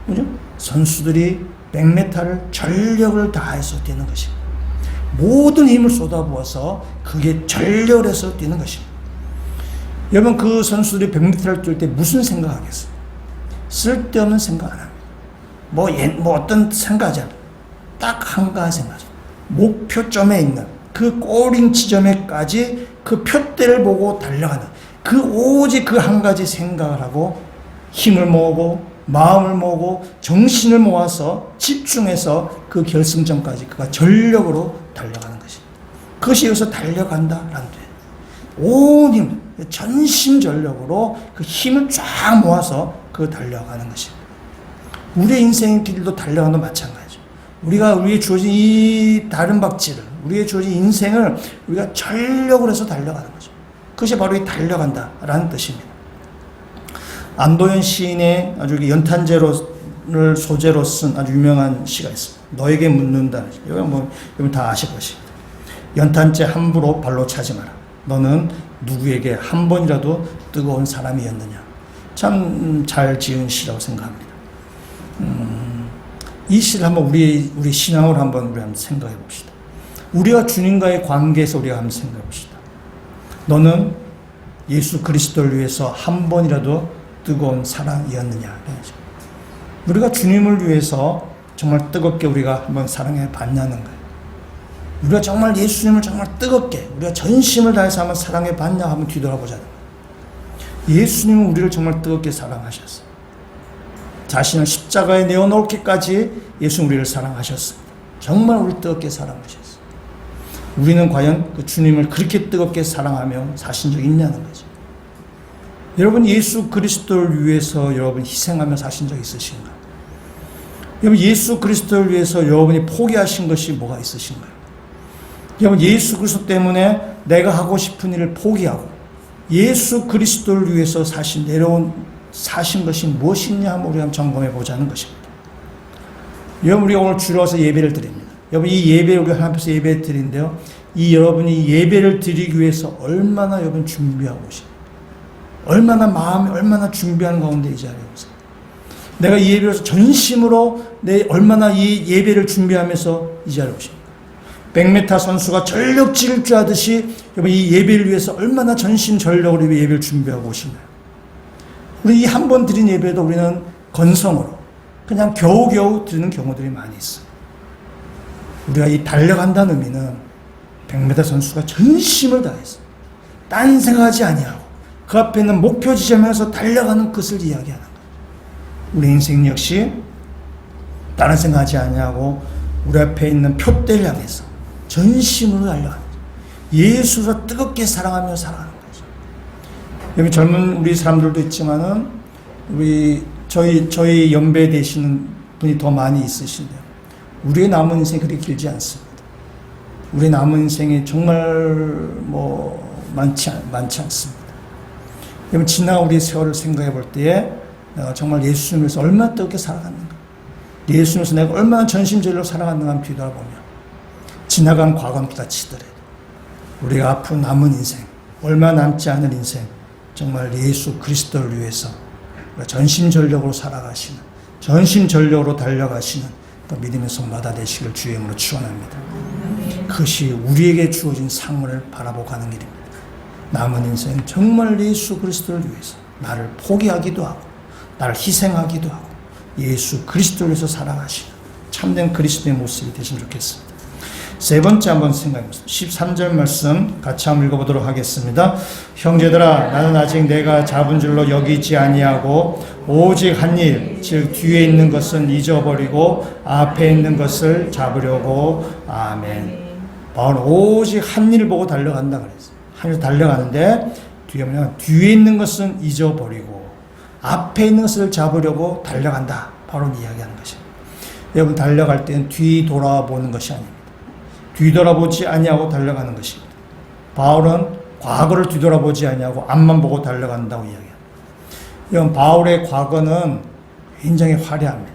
그죠? 선수들이 100m를 전력을 다해서 뛰는 것입니다. 모든 힘을 쏟아부어서 그게 전력을 해서 뛰는 것입니다. 여러분 그 선수들이 100m를 뛸 때 무슨 생각하겠어요? 쓸데없는 생각 안 합니다. 뭐 어떤 생각하지 않아요. 딱 한 가지 생각하죠. 목표점에 있는 그 꼬링 지점에까지 그 표대를 보고 달려가는 그 오직 그 한 가지 생각을 하고 힘을 모으고 마음을 모으고 정신을 모아서 집중해서 그 결승점까지 그가 전력으로 달려가는 것입니다. 그것이 여기서 달려간다라는 거예요. 온 힘, 전심전력으로 그 힘을 쫙 모아서 그 달려가는 것입니다. 우리의 인생의 길도 달려가는 것 마찬가지죠. 우리의 주어진 이 다른 박지를, 우리의 주어진 인생을 우리가 전력으로 해서 달려가는 거죠. 그것이 바로 이 달려간다라는 뜻입니다. 안도현 시인의 아주 연탄재를 소재로 쓴 아주 유명한 시가 있습니다. 너에게 묻는다. 이거 뭐 여러분 다 아실 것입니다. 연탄재 함부로 발로 차지 마라. 너는 누구에게 한 번이라도 뜨거운 사람이었느냐. 참 잘 지은 시라고 생각합니다. 이 시를 한번 우리 신앙으로 한번 생각해 봅시다. 우리가 주님과의 관계에서 우리가 한번 생각해 봅시다. 너는 예수 그리스도를 위해서 한 번이라도 뜨거운 사랑이었느냐. 우리가 주님을 위해서 정말 뜨겁게 우리가 한번 사랑해 봤냐는 거예요. 우리가 정말 예수님을 정말 뜨겁게 우리가 전심을 다해서 한번 사랑해 봤냐 한번 뒤돌아보자는 거예요. 예수님은 우리를 정말 뜨겁게 사랑하셨어요. 자신을 십자가에 내어놓기까지 예수는 우리를 사랑하셨습니다. 정말 우리를 뜨겁게 사랑하셨어요. 우리는 과연 그 주님을 그렇게 뜨겁게 사랑하며 사신 적이 있냐는 거죠. 여러분 예수 그리스도를 위해서 여러분 희생하며 사신 적 있으신가요? 여러분 예수 그리스도를 위해서 여러분이 포기하신 것이 뭐가 있으신가요? 여러분 예수 그리스도 때문에 내가 하고 싶은 일을 포기하고 예수 그리스도를 위해서 사신 것이 무엇이냐 한번 우리가 점검해 보자는 것입니다. 여러분 우리가 오늘 주로 와서 예배를 드립니다. 여러분 이 예배 우리 하나님 앞에서 예배 드리는데요. 이 여러분이 예배를 드리기 위해서 얼마나 여러분 준비하고 오십니까? 얼마나 마음이 얼마나 준비하는 가운데 이 자리에 오세요. 내가 이 예배에서 전심으로 얼마나 이 예배를 준비하면서 이 자리에 오십니까? 100m 선수가 전력 질주하듯이 여러분 이 예배를 위해서 얼마나 전심전력으로 예배를 준비하고 오시나요? 우리 이 한 번 드린 예배도 우리는 건성으로 그냥 겨우겨우 드리는 경우들이 많이 있어요. 우리가 이 달려간다는 의미는 100m 선수가 전심을 다해서 딴 생각하지 아니하고 그 앞에 있는 목표 지점에서 달려가는 것을 이야기하는 거예요. 우리 인생 역시 다른 생각하지 아니하고 우리 앞에 있는 표대를 향해서 전심으로 달려가는 거죠. 예수를 뜨겁게 사랑하며 살아가는 거죠. 여기 젊은 우리 사람들도 있지만은 저희 연배 되시는 분이 더 많이 있으신데요. 우리의 남은 인생이 그렇게 길지 않습니다. 우리 남은 인생이 정말 많지 않습니다. 여러분 지나 우리 세월을 생각해 볼 때에 내가 정말 예수님에서 얼마나 뜨겁게 살아갔는가, 예수님에서 내가 얼마나 전심전력으로 살아갔는가 한번 뒤돌아보며 지나간 과거는 다 치더라도 우리가 앞으로 남은 인생, 얼마 남지 않은 인생, 정말 예수 그리스도를 위해서 전심전력으로 살아가시는, 전심전력으로 달려가시는 또 믿음의 손바다 되시길 주의 이름으로 축원합니다. 그것이 우리에게 주어진 상을 바라보고 가는 길입니다. 남은 인생 정말 예수 그리스도를 위해서 나를 포기하기도 하고 나를 희생하기도 하고 예수 그리스도를 위해서 살아가시는 참된 그리스도의 모습이 되시면 좋겠습니다. 세 번째 한번 생각해보겠습니다. 13절 말씀 같이 한번 읽어보도록 하겠습니다. 형제들아 나는 아직 내가 잡은 줄로 여기지 아니하고 오직 한 일, 즉 뒤에 있는 것은 잊어버리고 앞에 있는 것을 잡으려고. 아멘. 바울은 오직 한 일을 보고 달려간다 그랬어요. 한 일 달려가는데 뒤에 있는 것은 잊어버리고 앞에 있는 것을 잡으려고 달려간다. 바로 이야기하는 것입니다. 여러분 달려갈 때는 뒤돌아보는 것이 아닙니다. 뒤돌아보지 아니하고 달려가는 것입니다. 바울은 과거를 뒤돌아보지 아니하고 앞만 보고 달려간다고 이야기합니다. 여러분 바울의 과거는 굉장히 화려합니다.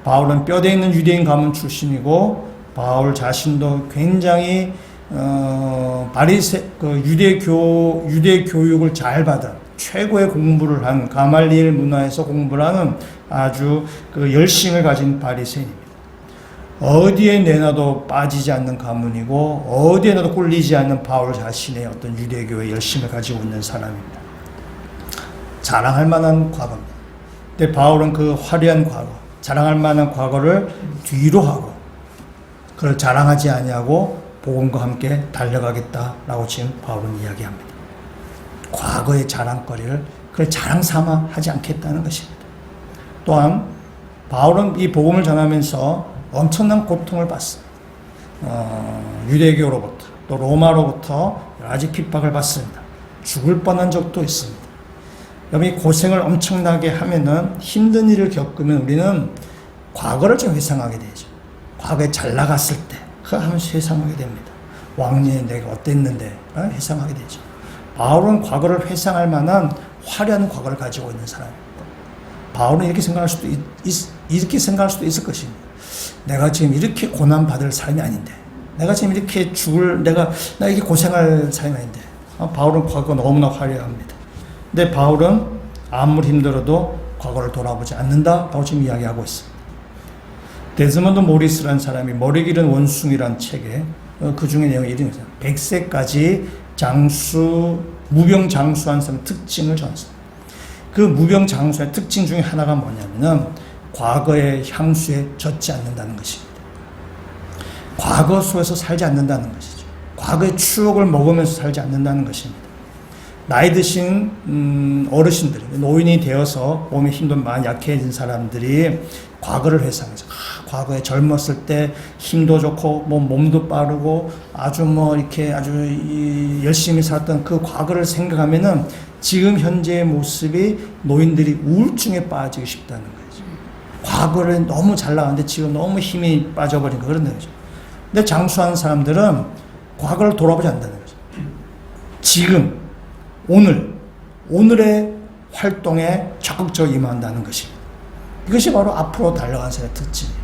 바울은 뼈대 있는 유대인 가문 출신이고 바울 자신도 굉장히 유대 교육을 잘 받은 최고의 공부를 한 가말리엘 문화에서 공부를 하는 아주 열심을 가진 바리새인입니다. 어디에 내놔도 빠지지 않는 가문이고 어디에 나도 꿀리지 않는 바울 자신의 어떤 유대교의 열심을 가지고 있는 사람입니다. 자랑할 만한 과거입니다. 근데 바울은 그 화려한 과거, 자랑할 만한 과거를 뒤로 하고 그걸 자랑하지 아니하고 복음과 함께 달려가겠다라고 지금 바울은 이야기합니다. 과거의 자랑거리를 그걸 자랑 삼아 하지 않겠다는 것입니다. 또한 바울은 이 복음을 전하면서 엄청난 고통을 받습니다. 유대교로부터 또 로마로부터 여러 가지 핍박을 받습니다. 죽을 뻔한 적도 있습니다. 여러분이 고생을 엄청나게 하면은 힘든 일을 겪으면 우리는 과거를 좀 회상하게 되죠. 과거에 잘 나갔을 때 그거 하면서 회상하게 됩니다. 왕년에 내가 어땠는데 회상하게 되죠. 바울은 과거를 회상할 만한 화려한 과거를 가지고 있는 사람입니다. 바울은 이렇게 생각할 수도 있을 것입니다. 내가 지금 이렇게 고난 받을 사람이 아닌데, 내가 지금 이렇게 나 이렇게 고생할 사람이 아닌데, 바울은 과거가 너무나 화려합니다. 근데 바울은 아무리 힘들어도 과거를 돌아보지 않는다라고 지금 이야기하고 있습니다. 데즈먼드 모리스라는 사람이 머리 길은 원숭이라는 책에 그 중에 내용이 이런 거죠. 100세까지 무병장수한 사람의 특징을 전했습니다. 그 무병장수의 특징 중에 하나가 뭐냐면은 과거의 향수에 젖지 않는다는 것입니다. 과거 속에서 살지 않는다는 것이죠. 과거의 추억을 먹으면서 살지 않는다는 것입니다. 나이 드신 어르신들이, 노인이 되어서 몸에 힘도 많이 약해진 사람들이 과거를 회상해서 과거에 젊었을 때 힘도 좋고 몸도 빠르고 아주 열심히 살았던 그 과거를 생각하면은 지금 현재의 모습이 노인들이 우울증에 빠지기 쉽다는 거죠. 과거를 너무 잘 나갔는데 지금 너무 힘이 빠져버린 거 그런 거죠. 근데 장수하는 사람들은 과거를 돌아보지 않는다는 거죠. 지금 오늘의 활동에 적극적으로 임한다는 것입니다. 이것이 바로 앞으로 달려가는 사람의 특징이에요.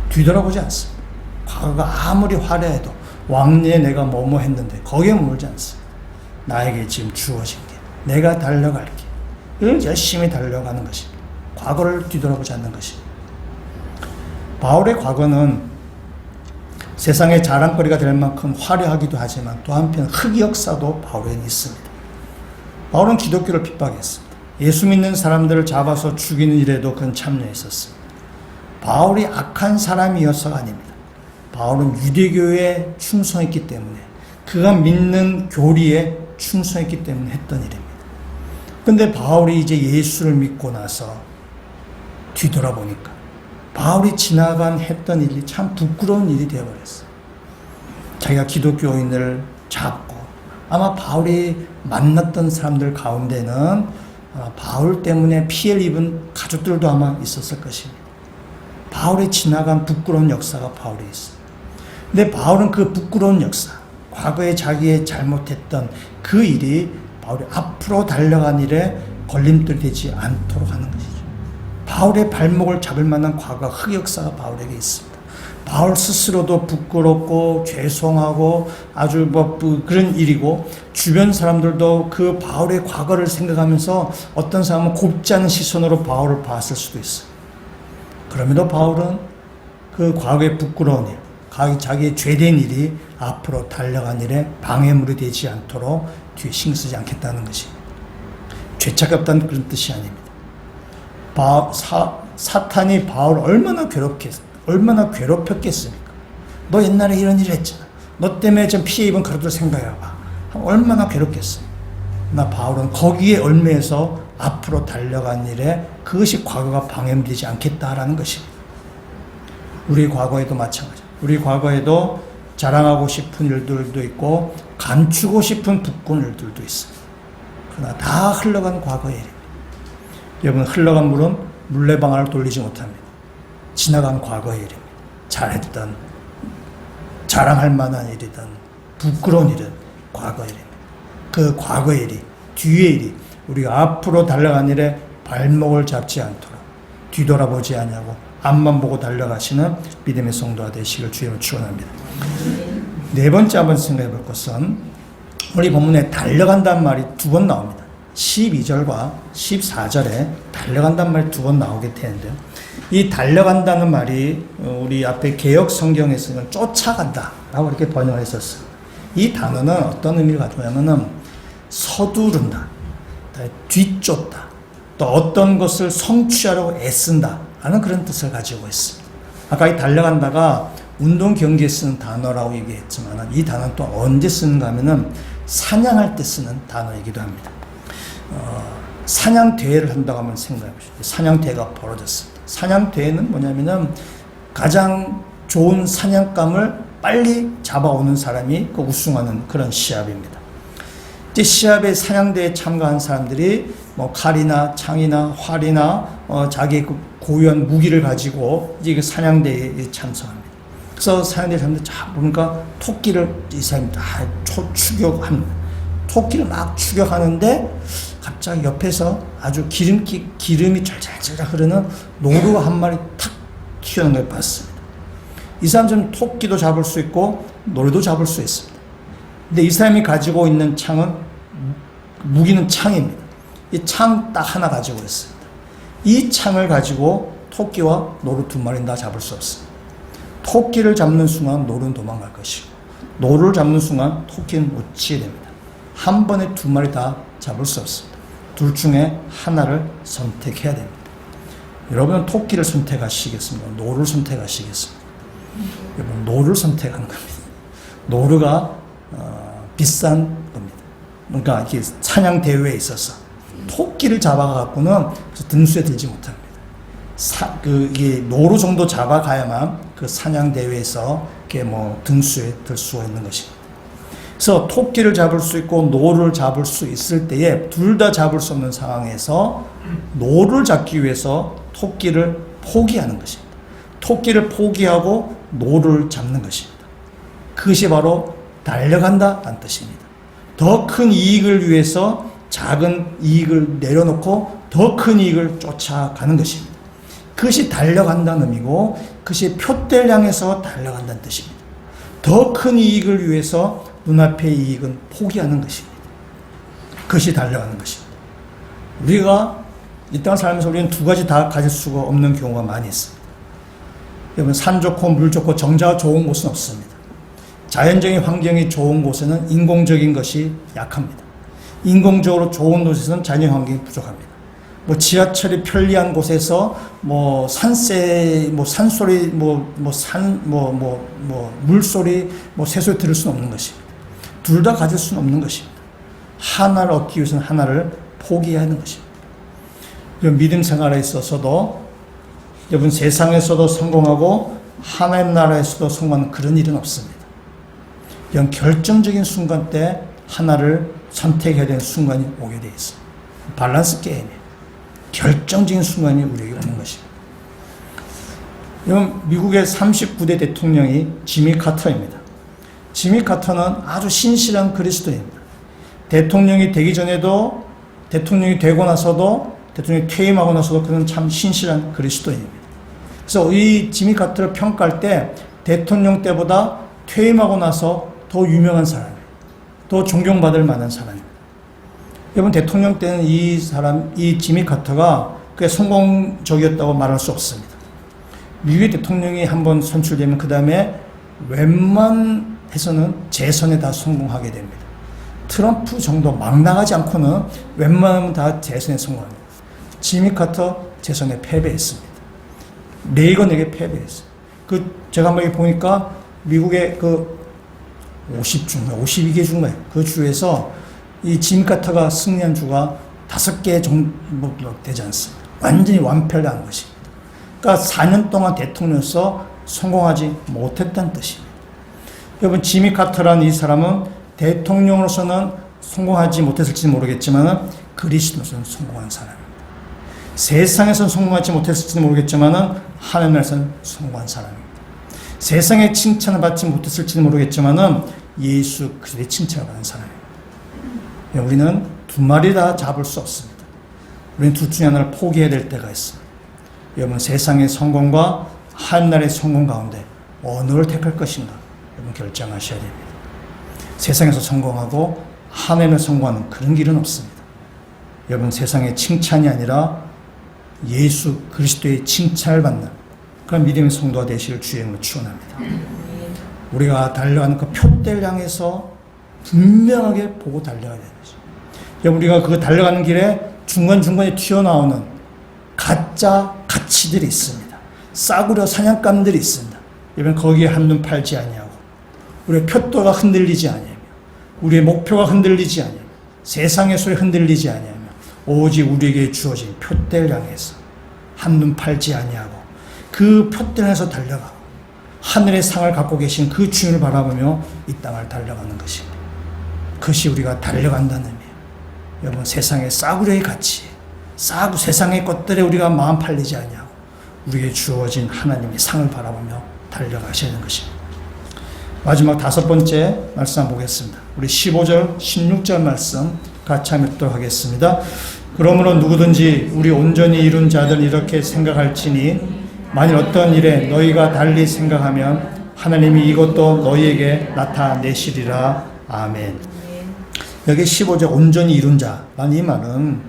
뒤돌아보지 않습니다. 과거가 아무리 화려해도 왕래에 내가 뭐뭐 했는데 거기에 머물지 않습니다. 나에게 지금 주어진 게 내가 달려갈 길, 열심히 달려가는 것입니다. 과거를 뒤돌아보지 않는 것입니다. 바울의 과거는 세상의 자랑거리가 될 만큼 화려하기도 하지만 또 한편 흑역사도 바울에는 있습니다. 바울은 기독교를 핍박했습니다. 예수 믿는 사람들을 잡아서 죽이는 일에도 그는 참여했었습니다. 바울이 악한 사람이어서가 아닙니다. 바울은 유대교에 충성했기 때문에 그가 믿는 교리에 충성했기 때문에 했던 일입니다. 근데 바울이 이제 예수를 믿고 나서 뒤돌아보니까 바울이 지나간 했던 일이 참 부끄러운 일이 되어버렸어요. 자기가 기독교인을 잡고 아마 바울이 만났던 사람들 가운데는 바울 때문에 피해를 입은 가족들도 아마 있었을 것입니다. 바울이 지나간 부끄러운 역사가 바울에 있어요. 근데 바울은 그 부끄러운 역사, 과거에 자기의 잘못했던 그 일이 바울이 앞으로 달려간 일에 걸림돌이 되지 않도록 하는 것이죠. 바울의 발목을 잡을 만한 과거 흑역사가 바울에게 있습니다. 바울 스스로도 부끄럽고 죄송하고 아주 그런 일이고 주변 사람들도 그 바울의 과거를 생각하면서 어떤 사람은 곱지 않은 시선으로 바울을 봤을 수도 있어요. 그럼에도 바울은 그 과거의 부끄러운 일, 자기의 죄된 일이 앞으로 달려간 일에 방해물이 되지 않도록 뒤에 신경 쓰지 않겠다는 것입니다. 죄책이 없다는 그런 뜻이 아닙니다. 사탄이 바울을 얼마나 괴롭혔겠습니까? 너 옛날에 이런 일을 했잖아. 너 때문에 좀 피해 입은 가족들 생각해봐. 얼마나 괴롭겠어요. 나 바울은 거기에 얽매여서 앞으로 달려간 일에 그것이 과거가 방해되지 않겠다라는 것입니다. 우리 과거에도 마찬가지입니다. 우리 과거에도 자랑하고 싶은 일들도 있고 감추고 싶은 부끄러운 일들도 있어요. 그러나 다 흘러간 과거의 일입니다. 여러분, 흘러간 물은 물레방아를 돌리지 못합니다. 지나간 과거의 일입니다. 잘했던, 자랑할 만한 일이든 부끄러운 일은 과거의 일입니다. 그 과거의 일이, 뒤의 일이 우리가 앞으로 달려간 일에 발목을 잡지 않도록 뒤돌아보지 않냐고 앞만 보고 달려가시는 믿음의 성도가 되시길 주님을 축원합니다. 네 번째 한번 생각해 볼 것은 우리 본문에 달려간다는 말이 두 번 나옵니다. 12절과 14절에 달려간다는 말이 두 번 나오게 되는데요. 이 달려간다는 말이 우리 앞에 개역 성경에서는 쫓아간다 라고 이렇게 번역을 했었어요. 이 단어는 어떤 의미를 가지고 있냐면 서두른다, 뒤쫓다, 또 어떤 것을 성취하려고 애쓴다 라는 그런 뜻을 가지고 있습니다. 아까 이 달려간다가 운동 경기에 쓰는 단어라고 얘기했지만 이 단어는 또 언제 쓰는가 하면은 사냥할 때 쓰는 단어이기도 합니다. 사냥대회를 한다고 한번 생각해 보십시오. 사냥대회가 벌어졌습니다. 사냥대회는 뭐냐면은 가장 좋은 사냥감을 빨리 잡아오는 사람이 그 우승하는 그런 시합입니다. 이제 시합에 사냥대회에 참가한 사람들이 뭐 칼이나 창이나 활이나 자기의 그 고유한 무기를 가지고 이제 그 사냥대회에 참석합니다. 그래서 사냥대회 사람들 쫙 보니까 토끼를 이 사람이 다 추격합니다. 토끼를 막 추격하는데 갑자기 옆에서 아주 기름이 절절절 흐르는 노루가 한 마리 탁 튀어나온 걸 봤습니다. 이 사람은 토끼도 잡을 수 있고 노루도 잡을 수 있습니다. 근데 이 사람이 가지고 있는 창은 무기는 창입니다. 이 창 딱 하나 가지고 있습니다. 이 창을 가지고 토끼와 노루 두 마리는 다 잡을 수 없습니다. 토끼를 잡는 순간 노루는 도망갈 것이고 노루를 잡는 순간 토끼는 놓치게 됩니다. 한 번에 두 마리 다 잡을 수 없습니다. 둘 중에 하나를 선택해야 됩니다. 여러분은 토끼를 선택하시겠습니까? 노루를 선택하시겠습니까? 여러분, 노루를 선택하는 겁니다. 노루가 비싼 겁니다. 그러니까 이렇게 사냥 대회에 있어서 토끼를 잡아갖고는 등수에 들지 못합니다. 이게 노루 정도 잡아가야만 그 사냥 대회에서 이렇게 뭐 등수에 들 수가 있는 것입니다. 그래서 토끼를 잡을 수 있고 노루를 잡을 수 있을 때에 둘 다 잡을 수 없는 상황에서 노루를 잡기 위해서 토끼를 포기하는 것입니다. 토끼를 포기하고 노루를 잡는 것입니다. 그것이 바로 달려간다는 뜻입니다. 더 큰 이익을 위해서 작은 이익을 내려놓고 더 큰 이익을 쫓아가는 것입니다. 그것이 달려간다는 의미고 그것이 표대를 향해서 달려간다는 뜻입니다. 더 큰 이익을 위해서 눈앞의 이익은 포기하는 것입니다. 그것이 달려가는 것입니다. 우리가 이 땅을 살면서 우리는 두 가지 다 가질 수가 없는 경우가 많이 있습니다. 여러분, 산 좋고 물 좋고 정자가 좋은 곳은 없습니다. 자연적인 환경이 좋은 곳에는 인공적인 것이 약합니다. 인공적으로 좋은 곳에서는 자연 환경이 부족합니다. 뭐 지하철이 편리한 곳에서 뭐 산세, 뭐 산소리, 물소리, 뭐 새소리 들을 수는 없는 것입니다. 둘 다 가질 수는 없는 것입니다. 하나를 얻기 위해서는 하나를 포기해야 하는 것입니다. 믿음 생활에 있어서도 여러분 세상에서도 성공하고 하나님 나라에서도 성공하는 그런 일은 없습니다. 이런 결정적인 순간 때 하나를 선택해야 되는 순간이 오게 되어 있습니다. 밸런스 게임이에요. 결정적인 순간이 우리에게 오는 것입니다. 여러분, 미국의 39대 대통령이 지미 카터입니다. 지미 카터는 아주 신실한 그리스도인입니다. 대통령이 되기 전에도, 대통령이 되고 나서도, 대통령이 퇴임하고 나서도 그는 참 신실한 그리스도인입니다. 그래서 이 지미 카터를 평가할 때 대통령 때보다 퇴임하고 나서 더 유명한 사람이에요. 더 존경받을 만한 사람입니다. 여러분, 대통령 때는 이 지미 카터가 꽤 성공적이었다고 말할 수 없습니다. 미국의 대통령이 한번 선출되면 그 다음에 웬만해서는 재선에 다 성공하게 됩니다. 트럼프 정도 막 나가지 않고는 웬만하면 다 재선에 성공합니다. 지미 카터 재선에 패배했습니다. 레이건에게 패배했어요. 제가 한번 보니까 미국의 52개 주인가요? 그 주에서 이 지미 카터가 승리한 주가 5개 정도 되지 않습니다. 완전히 완패를 한 것입니다. 그러니까 4년 동안 대통령으로서 성공하지 못했다는 뜻입니다. 여러분, 지미 카터라는 이 사람은 대통령으로서는 성공하지 못했을지 모르겠지만 그리스도로서는 성공한 사람입니다. 세상에서는 성공하지 못했을지는 모르겠지만 하나님께서는 성공한 사람입니다. 세상의 칭찬을 받지 못했을지는 모르겠지만 예수 그리스도의 칭찬을 받은 사람입니다. 우리는 두 마리 다 잡을 수 없습니다. 우리는 둘 중에 하나를 포기해야 될 때가 있습니다. 여러분, 세상의 성공과 하나님 나라의 성공 가운데 어느를 택할 것인가 여러분 결정하셔야 됩니다. 세상에서 성공하고 하나님을 성공하는 그런 길은 없습니다. 여러분, 세상의 칭찬이 아니라 예수 그리스도의 칭찬을 받는 그런 믿음의 성도가 되시길 주의 이름으로 축원합니다. 우리가 달려가는 그 표대를 향해서 분명하게 보고 달려가야 되는 거죠. 우리가 그 달려가는 길에 중간중간에 튀어나오는 가짜 가치들이 있습니다. 싸구려 사냥감들이 있습니다. 여러분, 거기에 한눈 팔지 아니하고 우리의 표도가 흔들리지 아니하며 우리의 목표가 흔들리지 아니하며 세상의 소리에 흔들리지 아니하며 오직 우리에게 주어진 표대를 향해서 한눈 팔지 아니하고 그 표대를 향해서 달려가고 하늘의 상을 갖고 계신 그 주님을 바라보며 이 땅을 달려가는 것입니다. 그것이 우리가 달려간다는 의미예요. 여러분, 세상의 싸구려의 가치, 세상의 것들에 우리가 마음 팔리지 아니하고 우리에게 주어진 하나님의 상을 바라보며 달려가셔야 하는 것입니다. 마지막 5번째 말씀 한번 보겠습니다. 우리 15절, 16절 말씀 같이 한번 읽도록 하겠습니다. 그러므로 누구든지 우리 온전히 이룬 자들은 이렇게 생각할지니 만일 어떤 일에 너희가 달리 생각하면 하나님이 이것도 너희에게 나타내시리라. 아멘. 여기 15절 온전히 이룬 자라는 이 말은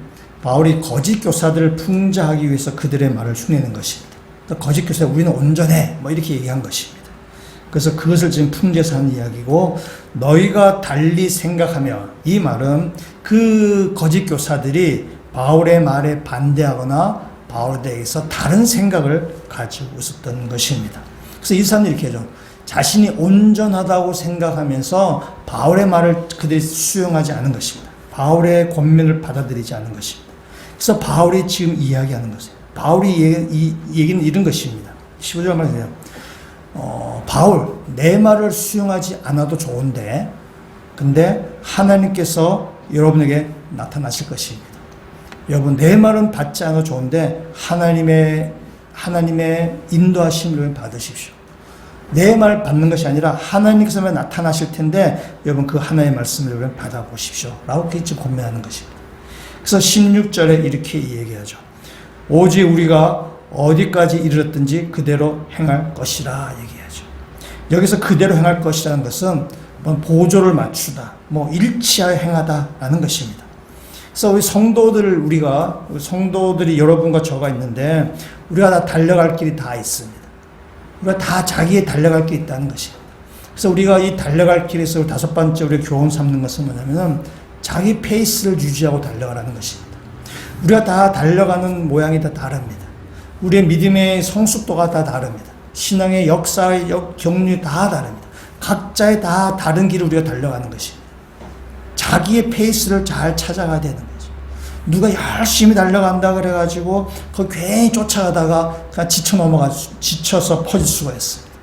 바울이 거짓 교사들을 풍자하기 위해서 그들의 말을 흉내낸 것입니다. 거짓 교사 우리는 온전해 뭐 이렇게 얘기한 것입니다. 그래서 그것을 지금 풍자해서 하는 이야기고, 너희가 달리 생각하며, 이 말은 그 거짓 교사들이 바울의 말에 반대하거나 바울에 대해서 다른 생각을 가지고 있었던 것입니다. 그래서 이 사람들이 이렇게 하죠. 자신이 온전하다고 생각하면서 바울의 말을 그들이 수용하지 않은 것입니다. 바울의 권면을 받아들이지 않은 것입니다. 그래서 바울이 지금 이야기하는 것이에요. 바울이 이 얘기는 이런 것입니다. 15절 말이에요. 바울, 내 말을 수용하지 않아도 좋은데, 근데 하나님께서 여러분에게 나타나실 것입니다. 여러분, 내 말은 받지 않아도 좋은데, 하나님의 인도하심을 받으십시오. 내 말 받는 것이 아니라 하나님께서 나타나실 텐데, 여러분, 그 하나님의 말씀을 여러분 받아보십시오. 라고 지금 권면하는 것입니다. 그래서 16절에 이렇게 얘기하죠. 오직 우리가 어디까지 이르렀든지 그대로 행할 것이라 얘기하죠. 여기서 그대로 행할 것이라는 것은 뭐 보조를 맞추다, 뭐 일치하여 행하다라는 것입니다. 그래서 우리 성도들이 여러분과 저가 있는데 우리가 다 달려갈 길이 다 있습니다. 우리가 다 자기의 달려갈 길이 있다는 것입니다. 그래서 우리가 이 달려갈 길에서 다섯 번째 우리가 교훈 삼는 것은 뭐냐면 자기 페이스를 유지하고 달려가라는 것입니다. 우리가 다 달려가는 모양이 다 다릅니다. 우리의 믿음의 성숙도가 다 다릅니다. 신앙의 역사의 경륜이 다 다릅니다. 각자의 다 다른 길을 우리가 달려가는 것입니다. 자기의 페이스를 잘 찾아가야 되는 거죠. 누가 열심히 달려간다 그래가지고 그 괜히 쫓아가다가 그냥 지쳐서 퍼질 수가 있습니다.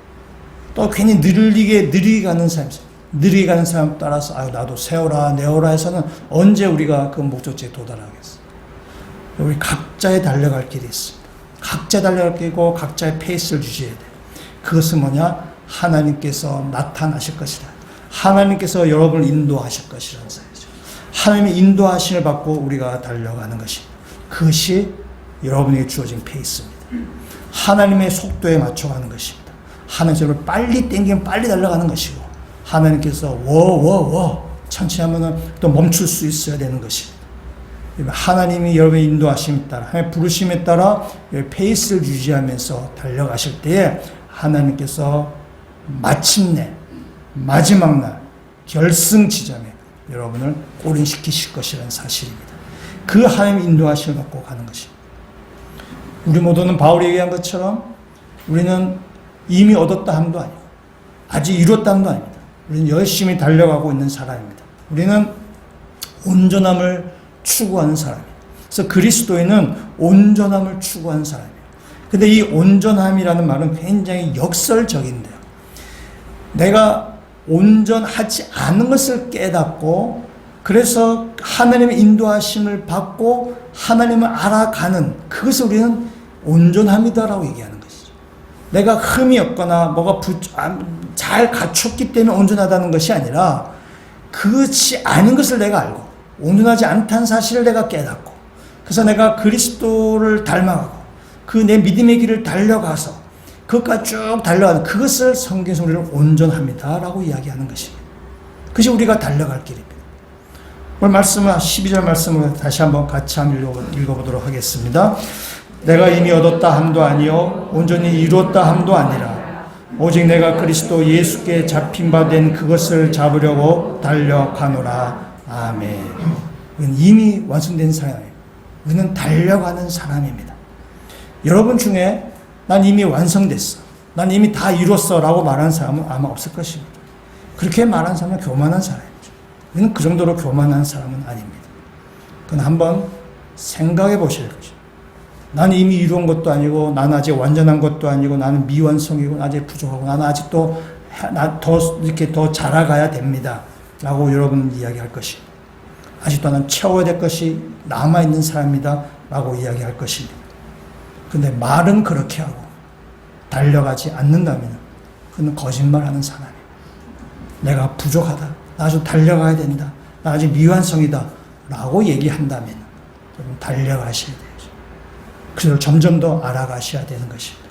또 괜히 느리게 가는 사람 있어요. 느리게 가는 사람 따라서 아유 나도 세워라 내어라 해서는 언제 우리가 그 목적지에 도달하겠어요. 우리 각자의 달려갈 길이 있습니다. 각자 달려갈 길이고 각자의 페이스를 유지해야 돼요. 그것은 뭐냐? 하나님께서 나타나실 것이라. 하나님께서 여러분을 인도하실 것이라는 사실이죠. 하나님의 인도하심을 받고 우리가 달려가는 것입니다. 그것이 여러분에게 주어진 페이스입니다. 하나님의 속도에 맞춰가는 것입니다. 하나님께서 빨리 땡기면 빨리 달려가는 것이고 하나님께서 천천히 하면은 또 멈출 수 있어야 되는 것입니다. 하나님이 여러분의 인도하심에 따라 하나님의 부르심에 따라 페이스를 유지하면서 달려가실 때에 하나님께서 마침내 마지막 날 결승 지점에 여러분을 꼬린시키실 것이라는 사실입니다. 그 하나님의 인도하심을 받고 가는 것입니다. 우리 모두는 바울이 얘기한 것처럼 우리는 이미 얻었다 함도 아니고 아직 이뤘다 함도 아닙니다. 우리는 열심히 달려가고 있는 사람입니다. 우리는 온전함을 추구하는 사람입니다. 그래서 그리스도인은 온전함을 추구하는 사람이에요. 근데 이 온전함이라는 말은 굉장히 역설적인데요. 내가 온전하지 않은 것을 깨닫고 그래서 하나님의 인도하심을 받고 하나님을 알아가는 그것을 우리는 온전함이다라고 얘기하는 것이죠. 내가 흠이 없거나 뭐가 잘 갖췄기 때문에 온전하다는 것이 아니라 그것이 아닌 것을 내가 알고 온전하지 않다는 사실을 내가 깨닫고 그래서 내가 그리스도를 닮아가고 그 내 믿음의 길을 달려가서 그것까지 쭉 달려가는 그것을 성경에서 우리를 온전합니다라고 이야기하는 것입니다. 그것이 우리가 달려갈 길입니다. 오늘 말씀은 12절 말씀을 다시 한번 같이 한번 읽어보도록 하겠습니다. 내가 이미 얻었다 함도 아니요 온전히 이루었다 함도 아니라 오직 내가 그리스도 예수께 잡힌 바 된 그것을 잡으려고 달려가노라. 아멘. 우리는 이미 완성된 사람이에요. 우리는 달려가는 사람입니다. 여러분 중에 난 이미 완성됐어. 난 이미 다 이뤘어 라고 말하는 사람은 아마 없을 것입니다. 그렇게 말하는 사람은 교만한 사람이죠. 우리는 그 정도로 교만한 사람은 아닙니다. 그건 한번 생각해 보셔야 할 것입니다. 나는 이미 이루은 것도 아니고 나는 아직 완전한 것도 아니고 나는 미완성이고 아직 부족하고 나는 아직도 이렇게 더 자라가야 됩니다. 라고 여러분 이야기할 것입니다. 아직도 나는 채워야 될 것이 남아있는 사람이다. 라고 이야기할 것입니다. 근데 말은 그렇게 하고 달려가지 않는다면 그는 거짓말하는 사람이에요. 내가 부족하다. 나 아직 달려가야 된다. 나 아직 미완성이다. 라고 얘기한다면 달려가셔야 되죠. 그걸 점점 더 알아가셔야 되는 것입니다.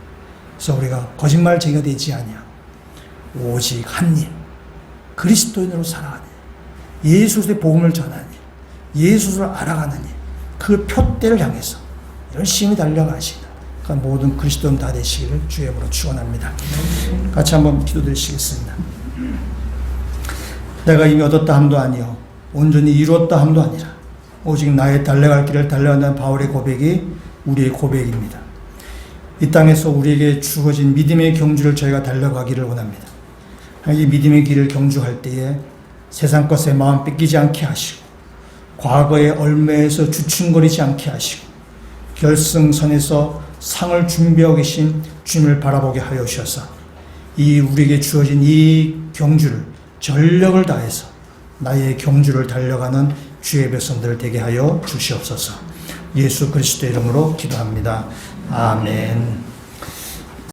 그래서 우리가 거짓말쟁이가 되지 아니하고 오직 한 일, 그리스도인으로 살아가는 일, 예수의 복음을 전하는 일, 예수를 알아가는 일, 그 표대를 향해서 열심히 달려가시다. 그러니까 모든 그리스도인 다 되시기를 주의 이름으로 축원합니다. 같이 한번 기도드리시겠습니다. 내가 이미 얻었다 함도 아니요 온전히 이루었다 함도 아니라 오직 나의 달려갈 길을 달려간다는 바울의 고백이 우리의 고백입니다. 이 땅에서 우리에게 주어진 믿음의 경주를 저희가 달려가기를 원합니다. 이 믿음의 길을 경주할 때에 세상 것에 마음 뺏기지 않게 하시고 과거의 얼매에서 주춤거리지 않게 하시고 결승선에서 상을 준비하고 계신 주님을 바라보게 하여 주셔서 이 우리에게 주어진 이 경주를 전력을 다해서 나의 경주를 달려가는 주의 백성들 되게 하여 주시옵소서. 예수 그리스도의 이름으로 기도합니다. 아멘.